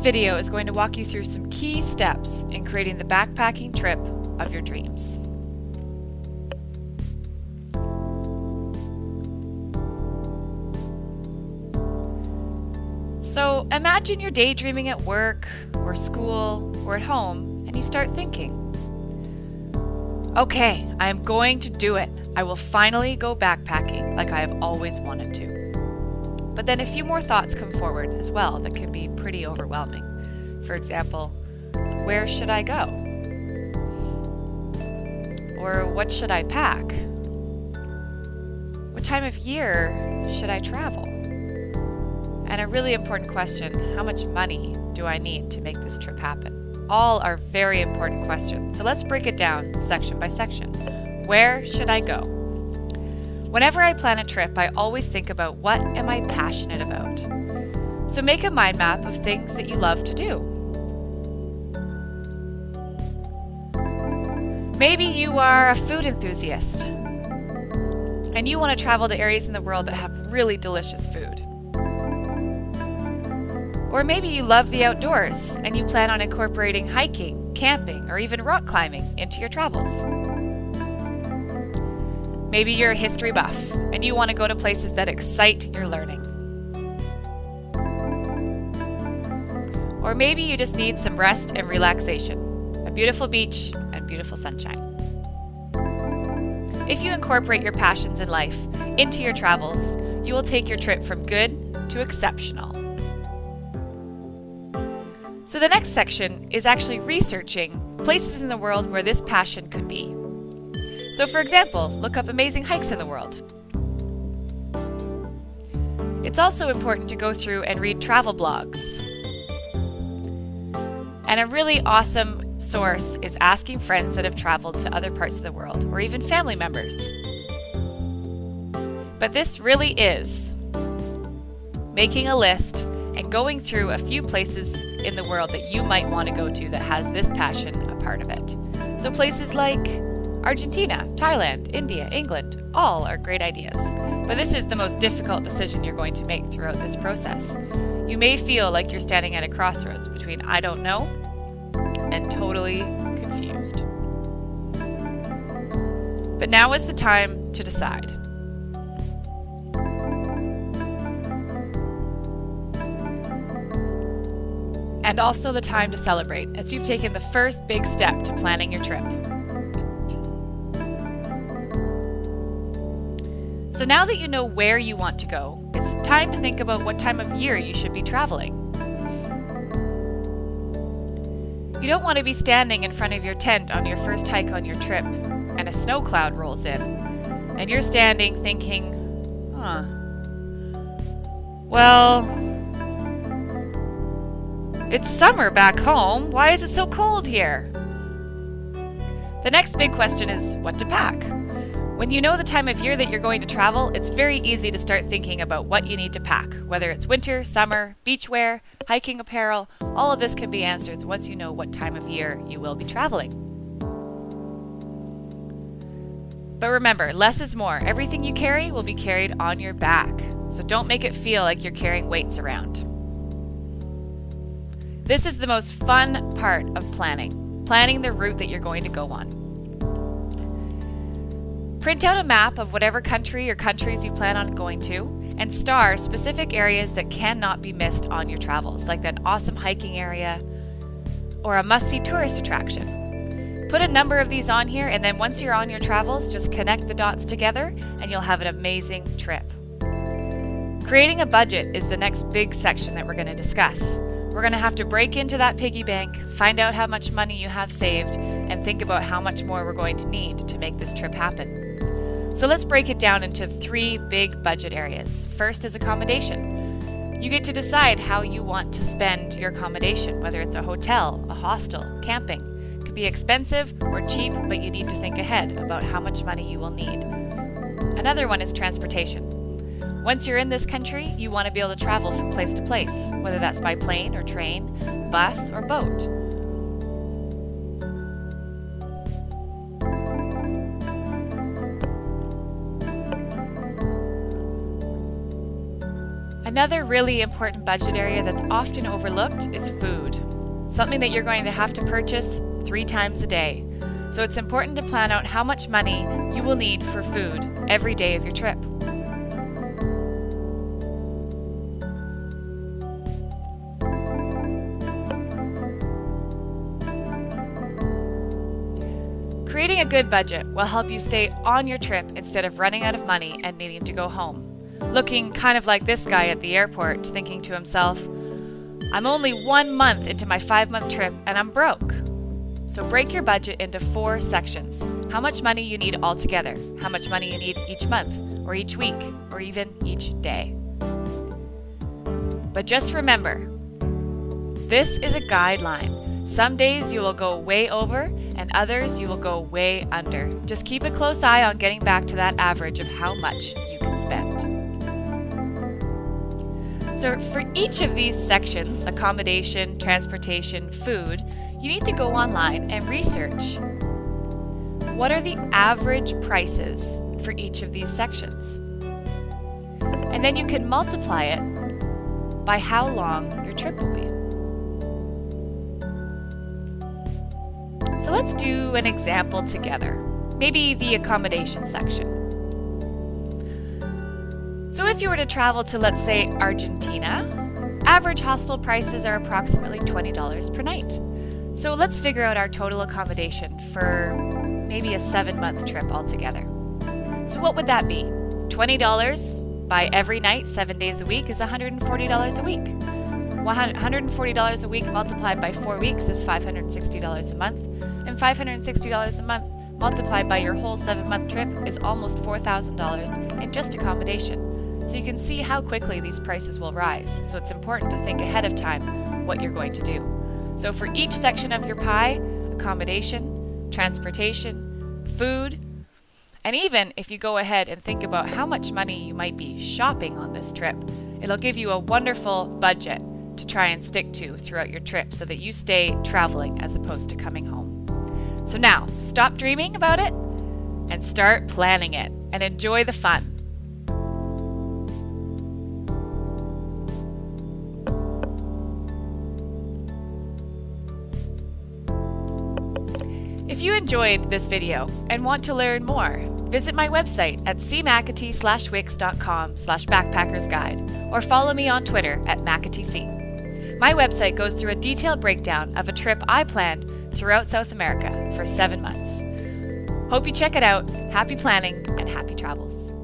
This video is going to walk you through some key steps in creating the backpacking trip of your dreams. So imagine you're daydreaming at work or school or at home and you start thinking, okay, I am going to do it. I will finally go backpacking like I have always wanted to. But then a few more thoughts come forward as well that can be pretty overwhelming. For example, where should I go? Or what should I pack? What time of year should I travel? And a really important question, how much money do I need to make this trip happen? All are very important questions. So let's break it down section by section. Where should I go? Whenever I plan a trip, I always think about what am I passionate about. So make a mind map of things that you love to do. Maybe you are a food enthusiast and you want to travel to areas in the world that have really delicious food. Or maybe you love the outdoors and you plan on incorporating hiking, camping, or even rock climbing into your travels. Maybe you're a history buff and you want to go to places that excite your learning. Or maybe you just need some rest and relaxation, a beautiful beach and beautiful sunshine. If you incorporate your passions in life into your travels, you will take your trip from good to exceptional. So the next section is actually researching places in the world where this passion could be. So for example, look up amazing hikes in the world. It's also important to go through and read travel blogs. And a really awesome source is asking friends that have traveled to other parts of the world, or even family members. But this really is making a list and going through a few places in the world that you might want to go to that has this passion a part of it. So places like Argentina, Thailand, India, England, all are great ideas. But this is the most difficult decision you're going to make throughout this process. You may feel like you're standing at a crossroads between I don't know and totally confused. But now is the time to decide. And also the time to celebrate, as you've taken the first big step to planning your trip. So now that you know where you want to go, it's time to think about what time of year you should be traveling. You don't want to be standing in front of your tent on your first hike on your trip and a snow cloud rolls in, and you're standing thinking, well, it's summer back home. Why is it so cold here? The next big question is what to pack. When you know the time of year that you're going to travel, it's very easy to start thinking about what you need to pack. Whether it's winter, summer, beach wear, hiking apparel, all of this can be answered once you know what time of year you will be traveling. But remember, less is more. Everything you carry will be carried on your back. So don't make it feel like you're carrying weights around. This is the most fun part of planning the route that you're going to go on. Print out a map of whatever country or countries you plan on going to and star specific areas that cannot be missed on your travels, like that awesome hiking area or a must-see tourist attraction. Put a number of these on here, and then once you're on your travels, just connect the dots together and you'll have an amazing trip. Creating a budget is the next big section that we're going to discuss. We're going to have to break into that piggy bank, find out how much money you have saved, and think about how much more we're going to need to make this trip happen. So let's break it down into 3 big budget areas. First is accommodation. You get to decide how you want to spend your accommodation, whether it's a hotel, a hostel, camping. It could be expensive or cheap, but you need to think ahead about how much money you will need. Another one is transportation. Once you're in this country, you want to be able to travel from place to place, whether that's by plane or train, bus or boat. Another really important budget area that's often overlooked is food. Something that you're going to have to purchase 3 times a day. So it's important to plan out how much money you will need for food every day of your trip. Creating a good budget will help you stay on your trip instead of running out of money and needing to go home. Looking kind of like this guy at the airport, thinking to himself, I'm only 1 month into my 5-month trip and I'm broke. So break your budget into 4 sections. How much money you need altogether, how much money you need each month, or each week, or even each day. But just remember, this is a guideline. Some days you will go way over and others you will go way under. Just keep a close eye on getting back to that average of how much you can spend. So for each of these sections, accommodation, transportation, food, you need to go online and research. What are the average prices for each of these sections? And then you can multiply it by how long your trip will be. So let's do an example together. Maybe the accommodation section. So if you were to travel to, let's say, Argentina, average hostel prices are approximately $20 per night. So let's figure out our total accommodation for maybe a 7-month trip altogether. So what would that be? $20 by every night, 7 days a week, is $140 a week. $140 a week multiplied by 4 weeks is $560 a month. And $560 a month multiplied by your whole 7-month trip is almost $4,000 in just accommodation. So you can see how quickly these prices will rise. So it's important to think ahead of time what you're going to do. So for each section of your pie, accommodation, transportation, food, and even if you go ahead and think about how much money you might be shopping on this trip, it'll give you a wonderful budget to try and stick to throughout your trip so that you stay traveling as opposed to coming home. So now, stop dreaming about it and start planning it and enjoy the fun. If you enjoyed this video and want to learn more, visit my website at cmcatee.wix.com/backpackersguide or follow me on Twitter at McAteeC. My website goes through a detailed breakdown of a trip I planned throughout South America for 7 months. Hope you check it out. Happy planning and happy travels.